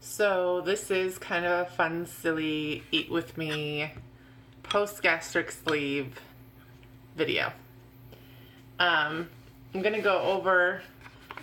So this is kind of a fun, silly, eat with me, post-gastric sleeve video. I'm gonna go over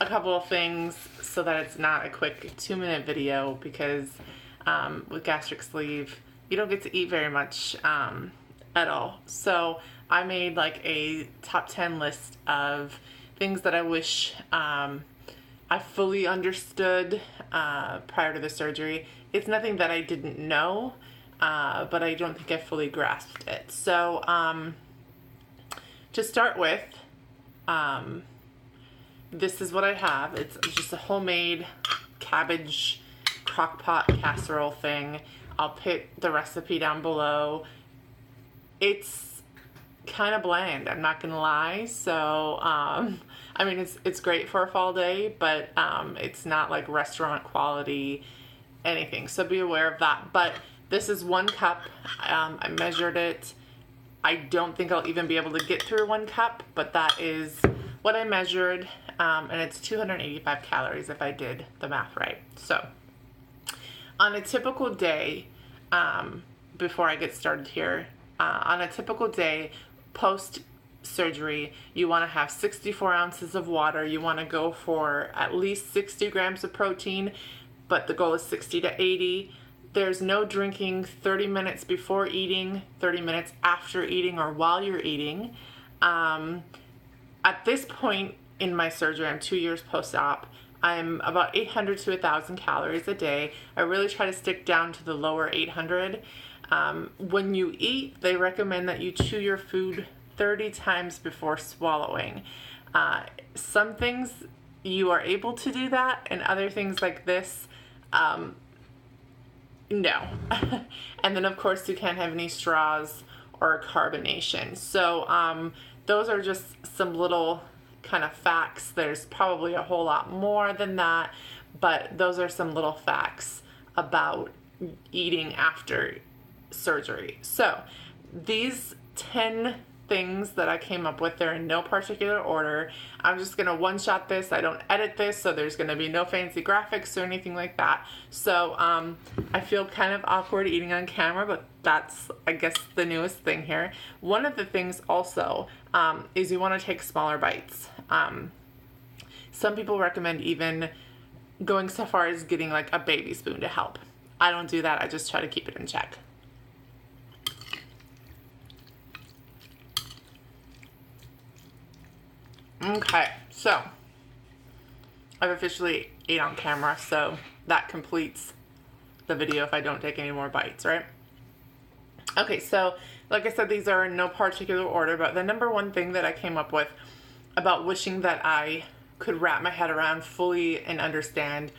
a couple of things so that it's not a quick 2-minute video because with gastric sleeve, you don't get to eat very much at all. So I made like a top 10 list of things that I wish I fully understood prior to the surgery. It's nothing that I didn't know, but I don't think I fully grasped it. So to start with, this is what I have. It's just a homemade cabbage Crock-Pot casserole thing. I'll put the recipe down below. It's kind of bland, I'm not gonna lie. So I mean, it's great for a fall day, but it's not like restaurant quality anything, so be aware of that. But this is 1 cup. I measured it. I don't think I'll even be able to get through 1 cup, but that is what I measured, and it's 285 calories if I did the math right. So on a typical day, before I get started here, on a typical day post surgery, you want to have 64 ounces of water. You want to go for at least 60 grams of protein, but the goal is 60 to 80. There's no drinking 30 minutes before eating, 30 minutes after eating, or while you're eating. At this point in my surgery, I'm 2 years post-op. I'm about 800 to 1,000 calories a day. I really try to stick down to the lower 800. When you eat, they recommend that you chew your food 30 times before swallowing. Some things you are able to do that, and other things like this, no. And then of course you can't have any straws or carbonation. So those are just some little kind of facts. There's probably a whole lot more than that, but those are some little facts about eating after surgery. So these 10 things that I came up with, they're in no particular order. I'm just gonna one-shot this. I don't edit this, so there's gonna be no fancy graphics or anything like that. So I feel kind of awkward eating on camera, but that's, I guess, the newest thing here. One of the things also is you want to take smaller bites. Some people recommend even going so far as getting like a baby spoon to help. I don't do that. I just try to keep it in check. Okay, so I've officially ate on camera, so that completes the video if I don't take any more bites, right? Okay, so like I said, these are in no particular order, but the number one thing that I came up with about wishing that I could wrap my head around fully and understand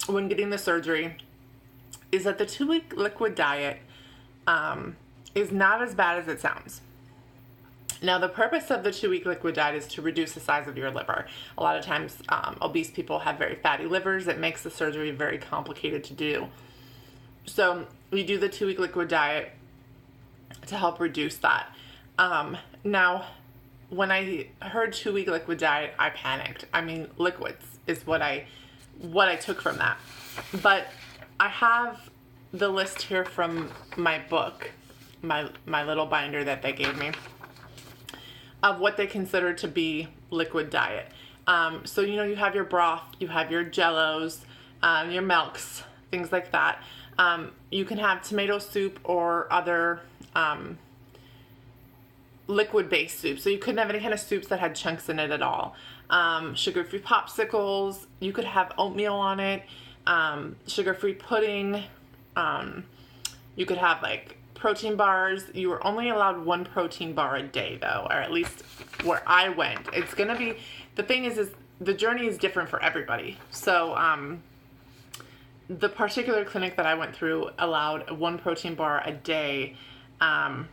when getting the surgery is that the 2-week liquid diet is not as bad as it sounds. Now, the purpose of the 2-week liquid diet is to reduce the size of your liver. A lot of times, obese people have very fatty livers. It makes the surgery very complicated to do. So we do the 2-week liquid diet to help reduce that. Now, when I heard 2-week liquid diet, I panicked. I mean, liquids is what I took from that. But I have the list here from my book, my little binder that they gave me, of what they consider to be liquid diet. So, you know, you have your broth, you have your jellos, your milks, things like that. You can have tomato soup or other liquid-based soups. So you couldn't have any kind of soups that had chunks in it at all. Sugar-free popsicles, you could have oatmeal on it, sugar-free pudding, you could have like protein bars. You were only allowed 1 protein bar a day though, or at least where I went. It's gonna be, the thing is the journey is different for everybody. So the particular clinic that I went through allowed 1 protein bar a day on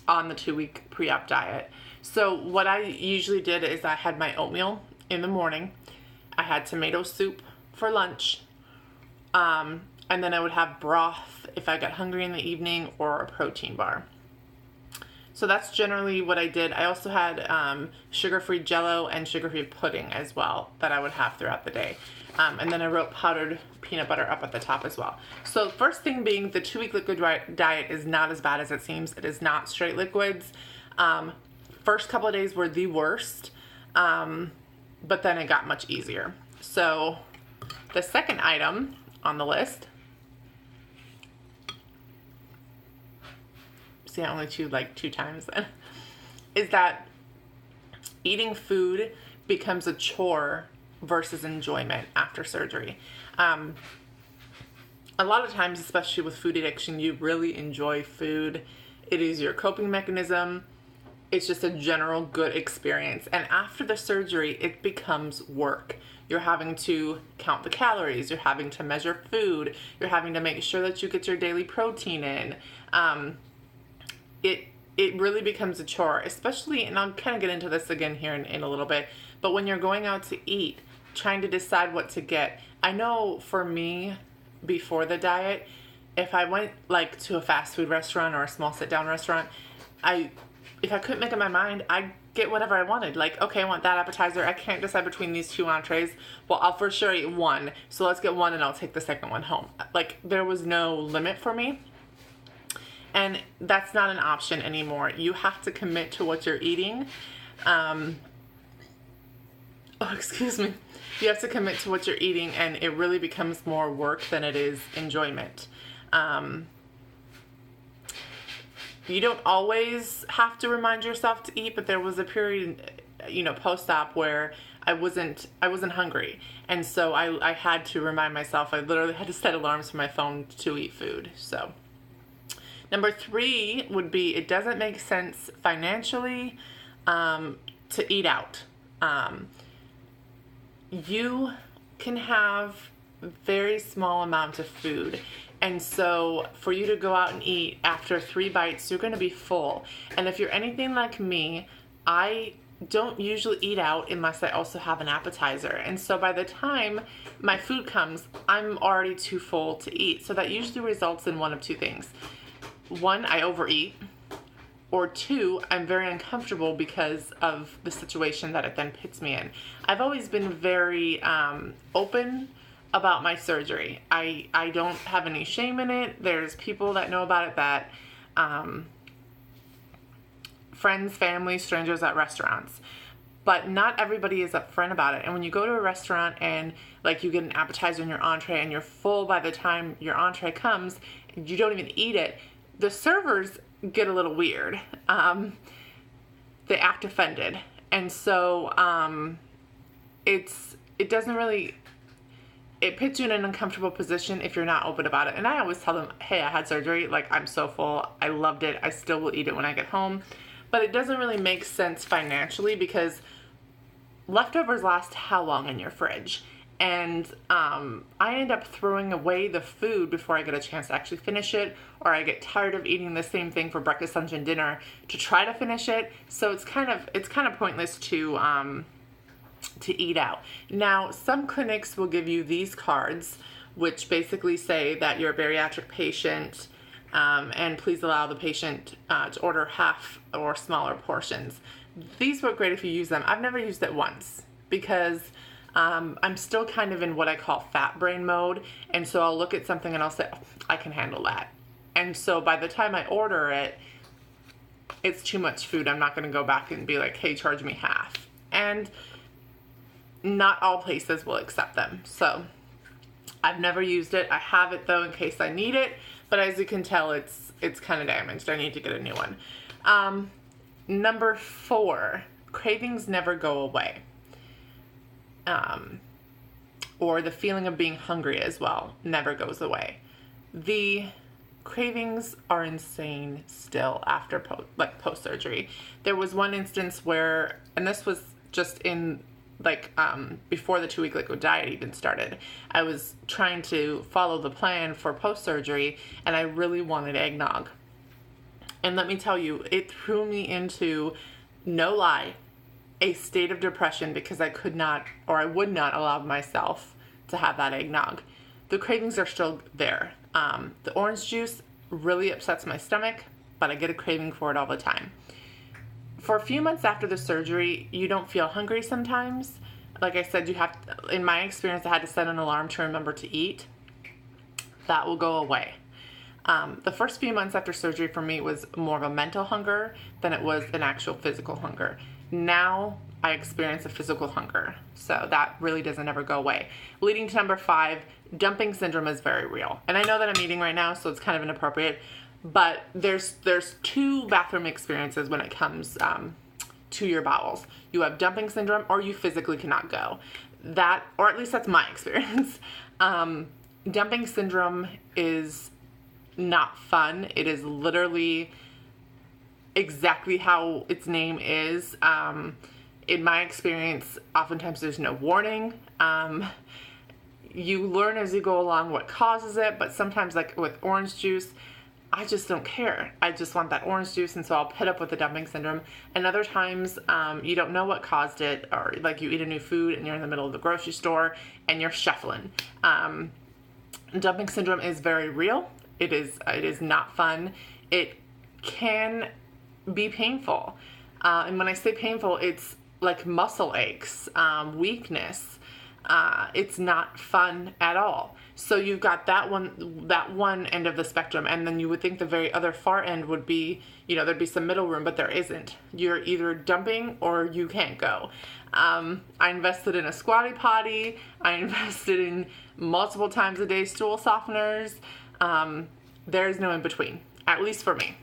the 2-week pre-op diet. So what I usually did is I had my oatmeal in the morning, I had tomato soup for lunch, and then I would have broth if I got hungry in the evening, or a protein bar. So that's generally what I did. I also had sugar-free Jell-O and sugar-free pudding as well that I would have throughout the day. And then I wrote powdered peanut butter up at the top as well. So first thing being, the 2-week liquid diet is not as bad as it seems. It is not straight liquids. First couple of days were the worst, but then it got much easier. So the second item on the list, see, I only chewed like 2 times then, is that eating food becomes a chore versus enjoyment after surgery. A lot of times, especially with food addiction, you really enjoy food. It is your coping mechanism. It's just a general good experience. And after the surgery, it becomes work. You're having to count the calories. You're having to measure food. You're having to make sure that you get your daily protein in. It really becomes a chore, especially, and I'll kind of get into this again here in a little bit, but when you're going out to eat, trying to decide what to get. I know for me, before the diet, if I went like to a fast food restaurant or a small sit-down restaurant, if I couldn't make up my mind, I'd get whatever I wanted. Like, okay, I want that appetizer. I can't decide between these 2 entrees. Well, I'll for sure eat one. So let's get one and I'll take the second one home. Like, there was no limit for me. And that's not an option anymore. You have to commit to what you're eating. Excuse me. You have to commit to what you're eating, and it really becomes more work than it is enjoyment. You don't always have to remind yourself to eat, but there was a period, post-op where I wasn't hungry. And so I had to remind myself. I literally had to set alarms for my phone to eat food. So number 3 would be, it doesn't make sense financially to eat out. You can have a very small amount of food. And so for you to go out and eat after 3 bites, you're going to be full. And if you're anything like me, I don't usually eat out unless I also have an appetizer. And so by the time my food comes, I'm already too full to eat. So that usually results in one of 2 things. 1, I overeat. Or 2, I'm very uncomfortable because of the situation that it then puts me in. I've always been very open about my surgery. I don't have any shame in it. There's people that know about it that, friends, family, strangers at restaurants. But not everybody is upfront about it. And when you go to a restaurant and like you get an appetizer and your entree and you're full by the time your entree comes, you don't even eat it, the servers get a little weird. They act offended. And so it puts you in an uncomfortable position if you're not open about it. And I always tell them, hey, I had surgery. Like, I'm so full. I loved it. I still will eat it when I get home. But it doesn't really make sense financially because leftovers last how long in your fridge? And I end up throwing away the food before I get a chance to actually finish it, or I get tired of eating the same thing for breakfast, lunch, and dinner to try to finish it. So it's kind of pointless to eat out. Now, some clinics will give you these cards, which basically say that you're a bariatric patient, and please allow the patient to order half or smaller portions. These work great if you use them. I've never used it once because I'm still kind of in what I call fat brain mode, and so I'll look at something and I'll say, oh, I can handle that. And so by the time I order it, it's too much food. I'm not going to go back and be like, hey, charge me half. And not all places will accept them. So I've never used it. I have it though in case I need it, but as you can tell, it's kind of damaged. I need to get a new one. Number 4, cravings never go away. Or the feeling of being hungry as well never goes away. The cravings are insane still after post-surgery. There was one instance where, and this was just in before the 2-week liquid diet even started, I was trying to follow the plan for post-surgery and I really wanted eggnog. And let me tell you, it threw me into, no lie, a state of depression because I could not, or I would not allow myself to have that eggnog. The cravings are still there. The orange juice really upsets my stomach, but I get a craving for it all the time. For a few months after the surgery, you don't feel hungry sometimes. Like I said, in my experience, I had to set an alarm to remember to eat. That will go away. The first few months after surgery for me was more of a mental hunger than it was an actual physical hunger. Now I experience a physical hunger, so that really doesn't ever go away. Leading to number 5, dumping syndrome is very real. And I know that I'm eating right now, so it's kind of inappropriate, but there's 2 bathroom experiences when it comes to your bowels. You have dumping syndrome, or you physically cannot go. That, or at least that's my experience. Dumping syndrome is not fun. It is literally exactly how its name is. In my experience, oftentimes there's no warning. You learn as you go along what causes it, but sometimes, like with orange juice, I just don't care. I just want that orange juice, and so I'll put up with the dumping syndrome. And other times, you don't know what caused it, or like you eat a new food and you're in the middle of the grocery store and you're shuffling. Dumping syndrome is very real. It is not fun. It can be painful. And when I say painful, it's like muscle aches, weakness. It's not fun at all. So you've got that one end of the spectrum, and then you would think the very other far end would be, there'd be some middle room, but there isn't. You're either dumping or you can't go. I invested in a squatty potty. I invested in multiple times a day stool softeners. There's no in between, at least for me.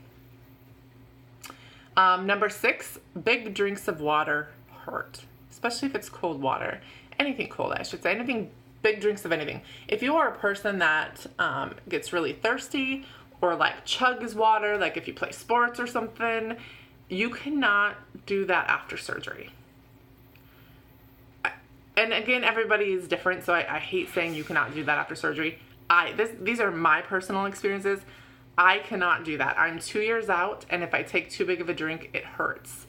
Number 6, big drinks of water hurt, especially if it's cold water. Anything cold, I should say. Big drinks of anything. If you are a person that gets really thirsty or like chugs water, like if you play sports or something, you cannot do that after surgery. And again, everybody is different, so I hate saying you cannot do that after surgery. These are my personal experiences. I cannot do that. I'm 2 years out, and if I take too big of a drink, it hurts.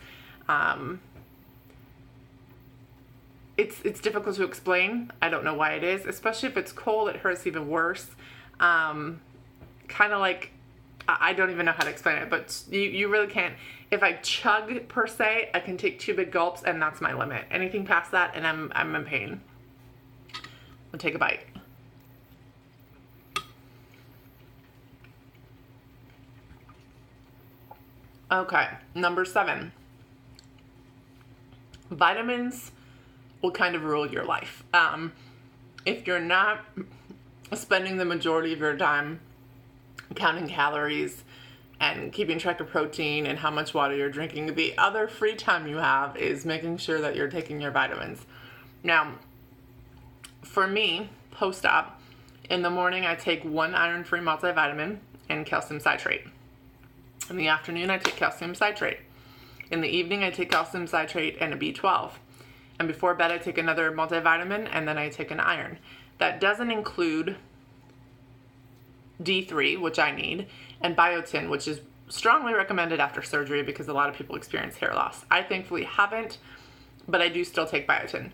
It's difficult to explain. I don't know why it is. Especially if it's cold, it hurts even worse. Kind of like, I don't even know how to explain it, but you really can't. If I chug, per se, I can take 2 big gulps, and that's my limit. Anything past that, and I'm in pain. I'll take a bite. Okay, number 7. Vitamins will kind of rule your life. If you're not spending the majority of your time counting calories and keeping track of protein and how much water you're drinking, the other free time you have is making sure that you're taking your vitamins. Now, for me, post-op, in the morning I take 1 iron-free multivitamin and calcium citrate. In the afternoon, I take calcium citrate. In the evening, I take calcium citrate and a B12. And before bed, I take another multivitamin, and then I take an iron. That doesn't include D3, which I need, and biotin, which is strongly recommended after surgery because a lot of people experience hair loss. I thankfully haven't, but I do still take biotin.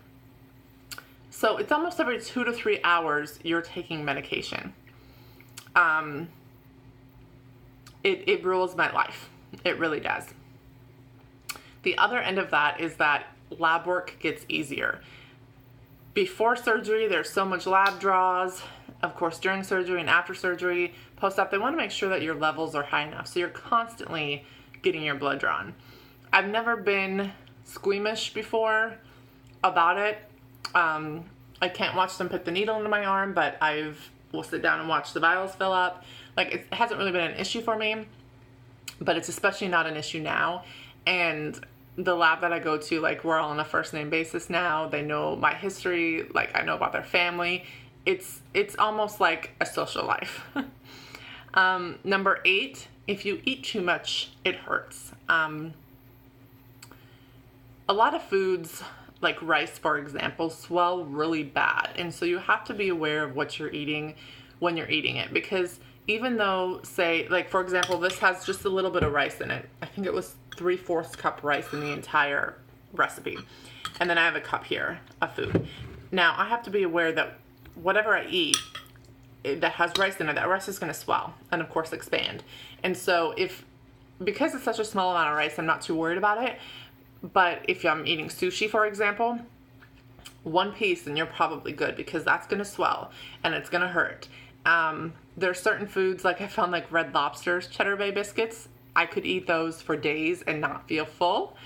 So it's almost every 2 to 3 hours you're taking medication. It rules my life. It really does. The other end of that is that lab work gets easier. Before surgery, there's so much lab draws. Of course, during surgery and after surgery, post-op, they want to make sure that your levels are high enough. So you're constantly getting your blood drawn. I've never been squeamish before about it. I can't watch them put the needle into my arm, but will sit down and watch the vials fill up. Like, it hasn't really been an issue for me, but it's especially not an issue now. And the lab that I go to, like, we're all on a first name basis now. They know my history. Like, I know about their family. It's almost like a social life. Number 8, if you eat too much, it hurts. A lot of foods, like rice, for example, swell really bad. And so you have to be aware of what you're eating when you're eating it. Because even though, say, like, for example, this has just a little bit of rice in it. I think it was 3/4 cup rice in the entire recipe. And then I have a cup here of food. Now, I have to be aware that whatever I eat that has rice in it, that rice is going to swell and, of course, expand. And so if because it's such a small amount of rice, I'm not too worried about it. But if I'm eating sushi, for example, one piece and you're probably good, because that's going to swell and it's going to hurt. There are certain foods, like I found like Red Lobster's Cheddar Bay biscuits. I could eat those for days and not feel full.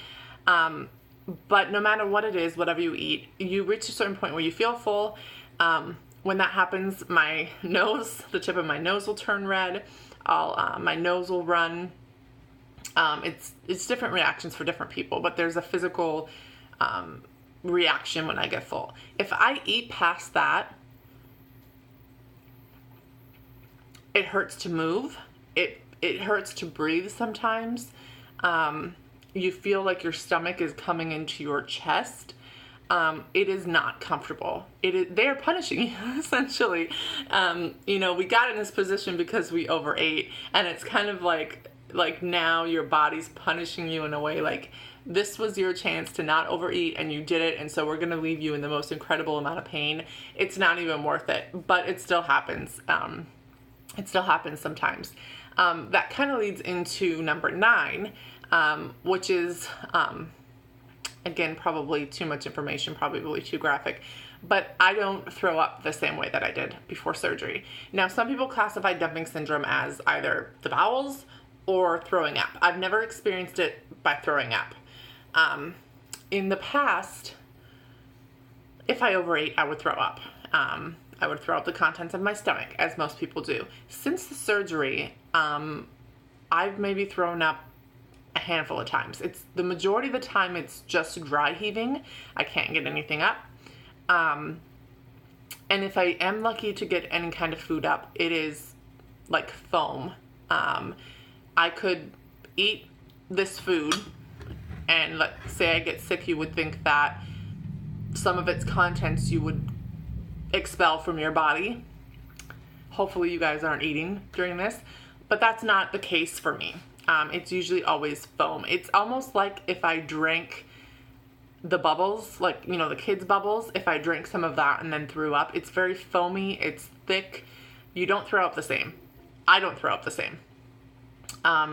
But no matter what it is, whatever you eat, you reach a certain point where you feel full. When that happens, my nose, the tip of my nose will turn red. My nose will run. It's different reactions for different people, but there's a physical reaction when I get full. If I eat past that, it hurts to move. It hurts to breathe sometimes. You feel like your stomach is coming into your chest. It is not comfortable. They are punishing you, essentially. We got in this position because we overate, and it's kind of like now your body's punishing you in a way like, this was your chance to not overeat and you did it, and so we're going to leave you in the most incredible amount of pain. It's not even worth it, but it still happens. It still happens sometimes. That kind of leads into number 9, which is, again, probably too much information, probably too graphic, but I don't throw up the same way that I did before surgery. Now, some people classify dumping syndrome as either the bowels or throwing up. I've never experienced it by throwing up. In the past, if I overate, I would throw up. I would throw up the contents of my stomach, as most people do. Since the surgery, I've maybe thrown up a handful of times. It's the majority of the time it's just dry heaving. I can't get anything up. And if I am lucky to get any kind of food up, it is like foam. I could eat this food, and let's say I get sick, you would think that some of its contents you would expel from your body. Hopefully you guys aren't eating during this, but that's not the case for me. It's usually always foam. It's almost like if I drank the bubbles, like, the kids' bubbles, if I drank some of that and then threw up. It's very foamy, it's thick. You don't throw up the same. I don't throw up the same.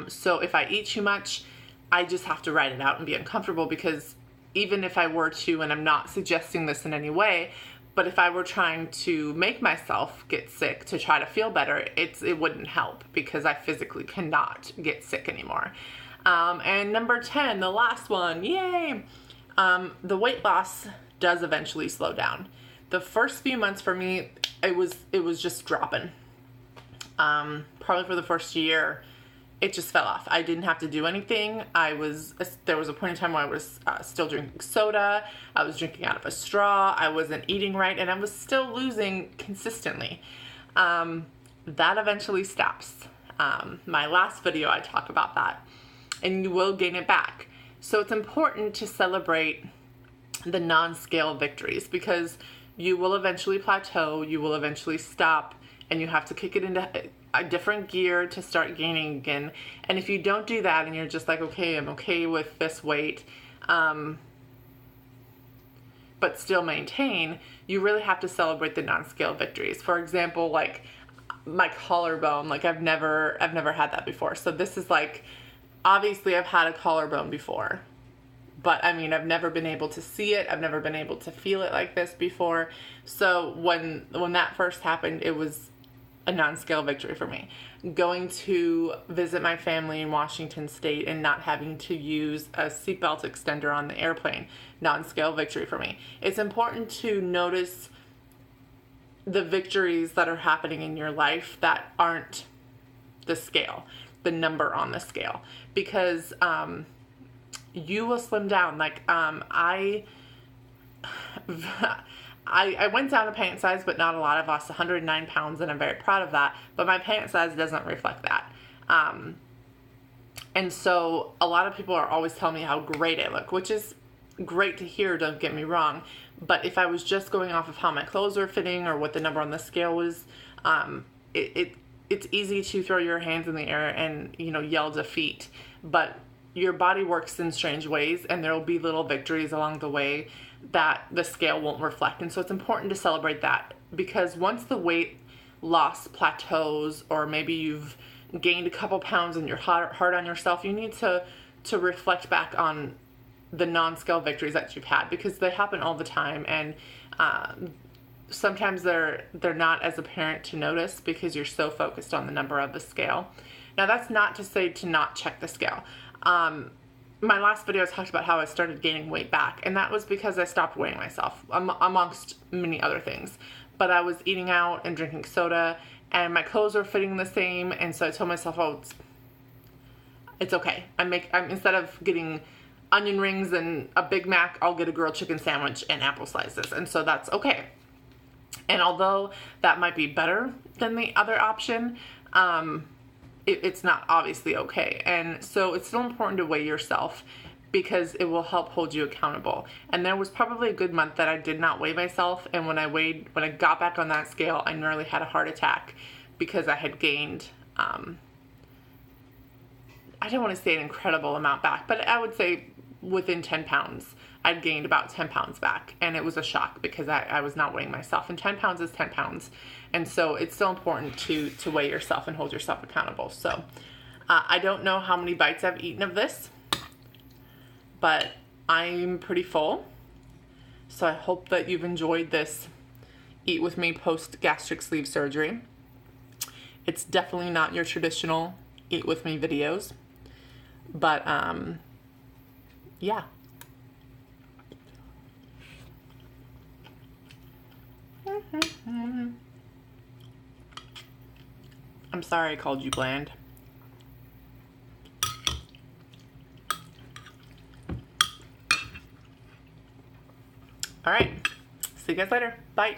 So if I eat too much, I just have to ride it out and be uncomfortable, because even if I were to, and I'm not suggesting this in any way, but if I were trying to make myself get sick to try to feel better, it wouldn't help, because I physically cannot get sick anymore. And number 10, the last one, yay! The weight loss does eventually slow down. The first few months for me, it was just dropping. Probably for the first year, it just fell off. I didn't have to do anything. There was a point in time where I was still drinking soda. I was drinking out of a straw. I wasn't eating right, and I was still losing consistently. That eventually stops. My last video, I talk about that, and you will gain it back. So it's important to celebrate the non-scale victories, because you will eventually plateau, you will eventually stop, and you have to kick it into a different gear to start gaining again. And if you don't do that and you're just like, okay, I'm okay with this weight, but still maintain, you really have to celebrate the non-scale victories. For example, like my collarbone, like I've never had that before. So this is like, obviously I've had a collarbone before, but I mean, I've never been able to see it. I've never been able to feel it like this before. So when that first happened, it was a non-scale victory for me. Going to visit my family in Washington State and not having to use a seatbelt extender on the airplane, non-scale victory for me. It's important to notice the victories that are happening in your life that aren't the scale, the number on the scale, because you will slim down. Like I went down a pant size, but not a lot. I've lost 109 pounds, and I'm very proud of that. But my pant size doesn't reflect that. And so a lot of people are always telling me how great I look, which is great to hear, don't get me wrong. But if I was just going off of how my clothes are fitting or what the number on the scale was, it's easy to throw your hands in the air and, yell defeat. But your body works in strange ways, and there will be little victories along the way that the scale won't reflect. And so it's important to celebrate that, because once the weight loss plateaus, or maybe you've gained a couple pounds and you're hard on yourself, you need to reflect back on the non-scale victories that you've had, because they happen all the time, and sometimes they're not as apparent to notice because you're so focused on the number of the scale. Now, that's not to say to not check the scale. My last video I talked about how I started gaining weight back, and that was because I stopped weighing myself, amongst many other things. But I was eating out and drinking soda, and my clothes were fitting the same, and so I told myself, oh, it's okay. I'm instead of getting onion rings and a Big Mac, I'll get a grilled chicken sandwich and apple slices, and so that's okay. And although that might be better than the other option, it's not obviously okay. And so it's still important to weigh yourself, because it will help hold you accountable. And there was probably a good month that I did not weigh myself, and when I got back on that scale, I nearly had a heart attack because I had gained, I don't want to say an incredible amount back, but I would say within 10 pounds. I'd gained about 10 pounds back, and it was a shock because I was not weighing myself, and 10 pounds is 10 pounds. And so it's still important to weigh yourself and hold yourself accountable. So I don't know how many bites I've eaten of this, but I'm pretty full. So I hope that you've enjoyed this Eat With Me post gastric sleeve surgery. It's definitely not your traditional Eat With Me videos, but yeah. I'm sorry I called you bland. All right. See you guys later. Bye.